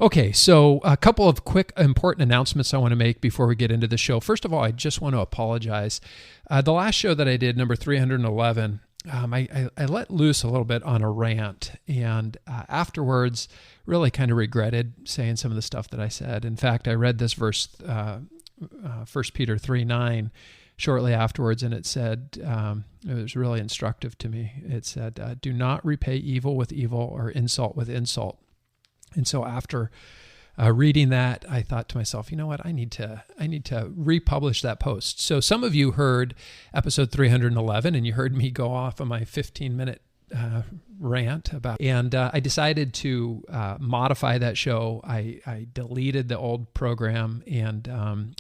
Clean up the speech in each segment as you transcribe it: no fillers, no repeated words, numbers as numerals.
Okay, so a couple of quick important announcements I want to make before we get into the show. First of all, I just want to apologize. The last show that I did, number 311, I let loose a little bit on a rant, and afterwards really kind of regretted saying some of the stuff that I said. In fact, I read this verse, 1 Peter 3:9, shortly afterwards, and it said, it was really instructive to me. It said, do not repay evil with evil or insult with insult. And so after reading that, I thought to myself, you know what, I need to republish that post. So some of you heard episode 311, and you heard me go off on my 15-minute rant about, and I decided to modify that show. I deleted the old program and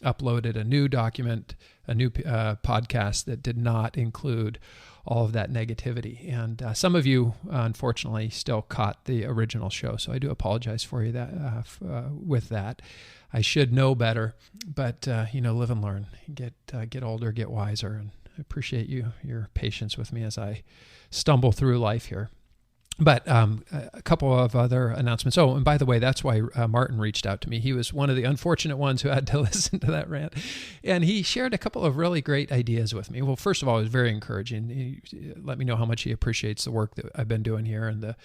uploaded a new document, a new podcast that did not include all of that negativity. And some of you, unfortunately, still caught the original show. So I do apologize for you with that. I should know better, but live and learn. Get older, get wiser, and I appreciate your patience with me as I stumble through life here. But a couple of other announcements. Oh, and by the way, that's why Martin reached out to me. He was one of the unfortunate ones who had to listen to that rant. And he shared a couple of really great ideas with me. Well, first of all, it was very encouraging. He let me know how much he appreciates the work that I've been doing here and the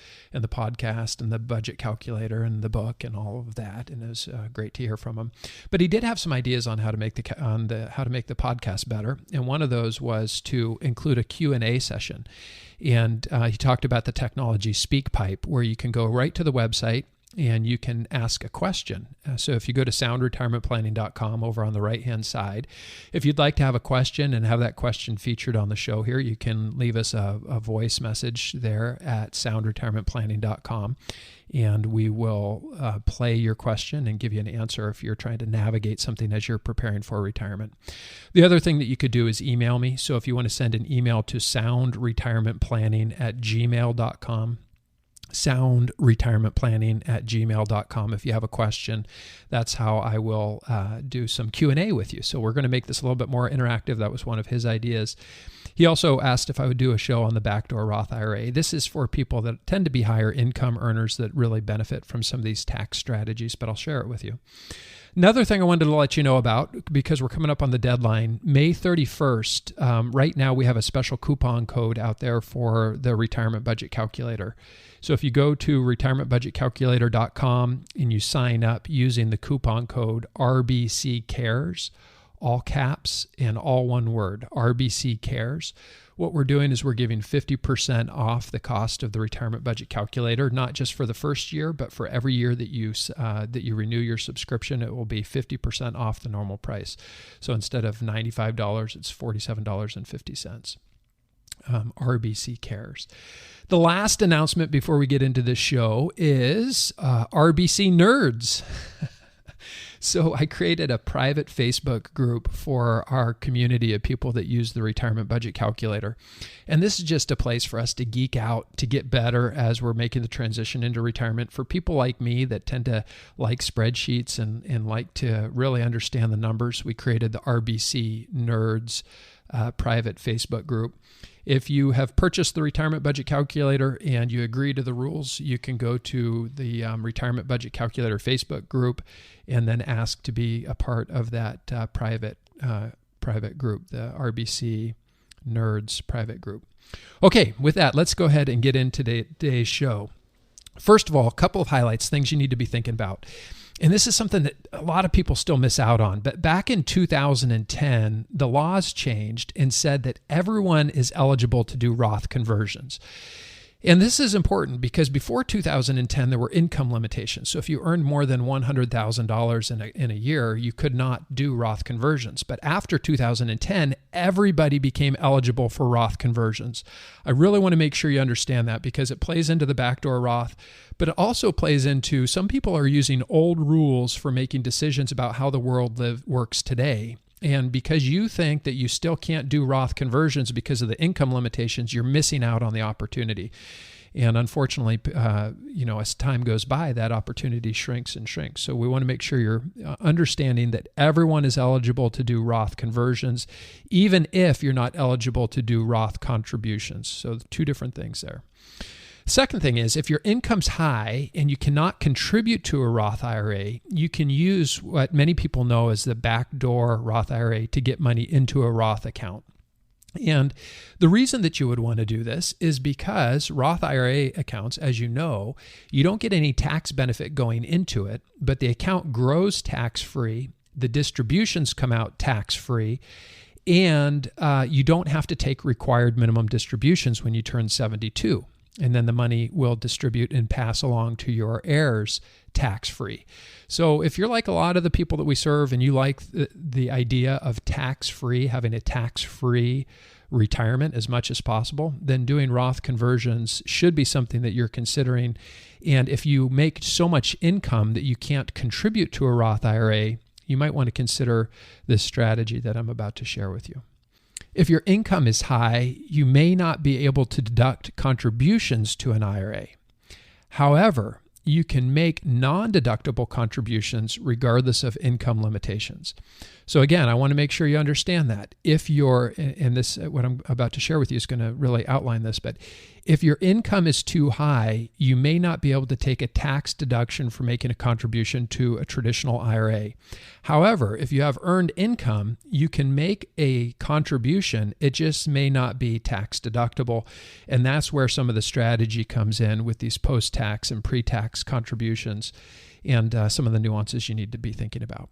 podcast and the budget calculator and the book and all of that. And it was great to hear from him. But he did have some ideas on how to make the podcast better. And one of those was to include a Q&A session. And he talked about the technology SpeakPipe, where you can go right to the website and you can ask a question. So if you go to soundretirementplanning.com over on the right-hand side, if you'd like to have a question and have that question featured on the show here, you can leave us a voice message there at soundretirementplanning.com. And we will play your question and give you an answer if you're trying to navigate something as you're preparing for retirement. The other thing that you could do is email me. So if you want to send an email to soundretirementplanning@gmail.com, soundretirementplanning@gmail.com. If you have a question, that's how I will do some Q&A with you. So we're going to make this a little bit more interactive. That was one of his ideas. He also asked if I would do a show on the Backdoor Roth IRA. This is for people that tend to be higher income earners that really benefit from some of these tax strategies, but I'll share it with you. Another thing I wanted to let you know about, because we're coming up on the deadline, May 31st, right now we have a special coupon code out there for the retirement budget calculator. So if you go to retirementbudgetcalculator.com and you sign up using the coupon code RBC Cares, all caps and all one word, RBC Cares, what we're doing is we're giving 50% off the cost of the retirement budget calculator, not just for the first year, but for every year that you renew your subscription, it will be 50% off the normal price. So instead of $95, it's $47.50. RBC Cares. The last announcement before we get into this show is RBC Nerds. So I created a private Facebook group for our community of people that use the retirement budget calculator. And this is just a place for us to geek out, to get better as we're making the transition into retirement. For people like me that tend to like spreadsheets and like to really understand the numbers, we created the RBC Nerds private Facebook group. If you have purchased the retirement budget calculator and you agree to the rules, you can go to the retirement budget calculator Facebook group and then ask to be a part of that private group, the RBC Nerds private group. Okay, with that, let's go ahead and get into today's show. First of all, a couple of highlights, things you need to be thinking about. And this is something that a lot of people still miss out on. But back in 2010, the laws changed and said that everyone is eligible to do Roth conversions. And this is important because before 2010, there were income limitations. So if you earned more than $100,000 in a year, you could not do Roth conversions. But after 2010, everybody became eligible for Roth conversions. I really want to make sure you understand that because it plays into the backdoor Roth, but it also plays into some people are using old rules for making decisions about how the world works today. And because you think that you still can't do Roth conversions because of the income limitations, you're missing out on the opportunity. And unfortunately, as time goes by, that opportunity shrinks and shrinks. So we want to make sure you're understanding that everyone is eligible to do Roth conversions, even if you're not eligible to do Roth contributions. So two different things there. Second thing is, if your income's high and you cannot contribute to a Roth IRA, you can use what many people know as the Backdoor Roth IRA to get money into a Roth account. And the reason that you would want to do this is because Roth IRA accounts, as you know, you don't get any tax benefit going into it, but the account grows tax-free, the distributions come out tax-free, and you don't have to take required minimum distributions when you turn 72. And then the money will distribute and pass along to your heirs tax-free. So if you're like a lot of the people that we serve and you like the idea of tax-free, having a tax-free retirement as much as possible, then doing Roth conversions should be something that you're considering. And if you make so much income that you can't contribute to a Roth IRA, you might want to consider this strategy that I'm about to share with you. If your income is high, you may not be able to deduct contributions to an IRA. However, you can make non-deductible contributions regardless of income limitations. So again, I want to make sure you understand that. If you're, and this, what I'm about to share with you is going to really outline this, but if your income is too high, you may not be able to take a tax deduction for making a contribution to a traditional IRA. However, if you have earned income, you can make a contribution. It just may not be tax deductible. And that's where some of the strategy comes in with these post-tax and pre-tax contributions and some of the nuances you need to be thinking about.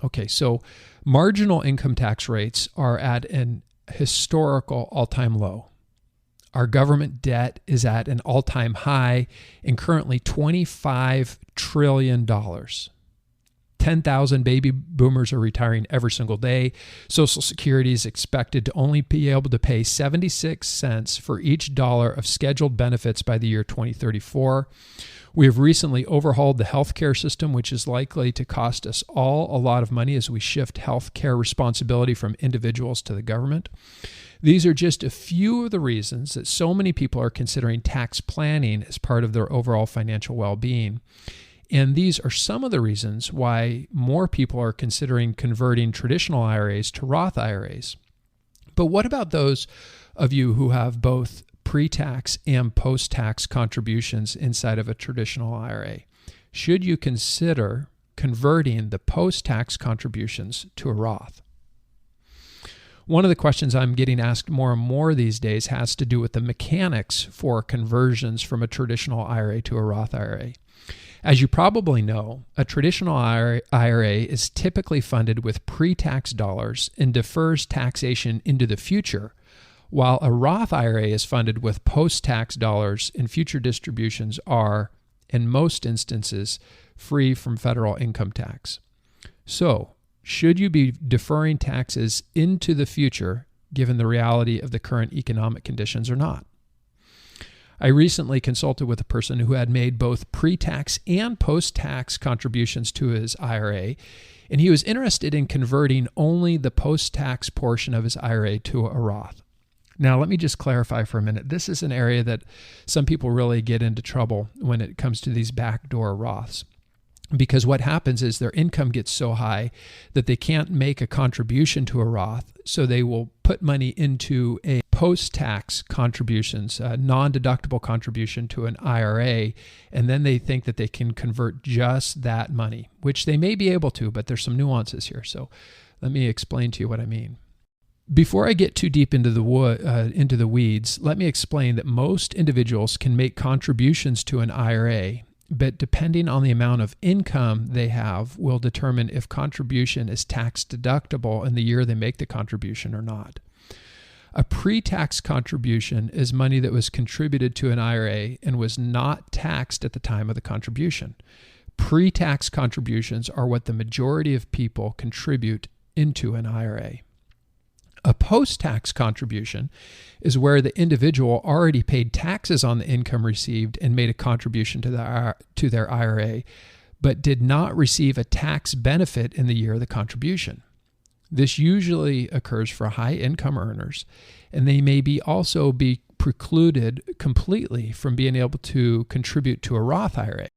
Okay, so marginal income tax rates are at an historical all-time low. Our government debt is at an all-time high and currently $25 trillion. 10,000 baby boomers are retiring every single day. Social Security is expected to only be able to pay 76 cents for each dollar of scheduled benefits by the year 2034. We have recently overhauled the healthcare system, which is likely to cost us all a lot of money as we shift healthcare responsibility from individuals to the government. These are just a few of the reasons that so many people are considering tax planning as part of their overall financial well-being. And these are some of the reasons why more people are considering converting traditional IRAs to Roth IRAs. But what about those of you who have both pre-tax and post-tax contributions inside of a traditional IRA? Should you consider converting the post-tax contributions to a Roth? One of the questions I'm getting asked more and more these days has to do with the mechanics for conversions from a traditional IRA to a Roth IRA. As you probably know, a traditional IRA is typically funded with pre-tax dollars and defers taxation into the future, while a Roth IRA is funded with post-tax dollars and future distributions are, in most instances, free from federal income tax. So, should you be deferring taxes into the future given the reality of the current economic conditions or not? I recently consulted with a person who had made both pre-tax and post-tax contributions to his IRA, and he was interested in converting only the post-tax portion of his IRA to a Roth. Now, let me just clarify for a minute. This is an area that some people really get into trouble when it comes to these backdoor Roths. Because what happens is their income gets so high that they can't make a contribution to a Roth, so they will put money into a post-tax contributions, a non-deductible contribution to an IRA, and then they think that they can convert just that money, which they may be able to, but there's some nuances here. So let me explain to you what I mean. Before I get too deep into the weeds, let me explain that most individuals can make contributions to an IRA, but depending on the amount of income they have will determine if contribution is tax deductible in the year they make the contribution or not. A pre-tax contribution is money that was contributed to an IRA and was not taxed at the time of the contribution. Pre-tax contributions are what the majority of people contribute into an IRA. A post-tax contribution is where the individual already paid taxes on the income received and made a contribution to their IRA, but did not receive a tax benefit in the year of the contribution. This usually occurs for high-income earners, and they may also be precluded completely from being able to contribute to a Roth IRA.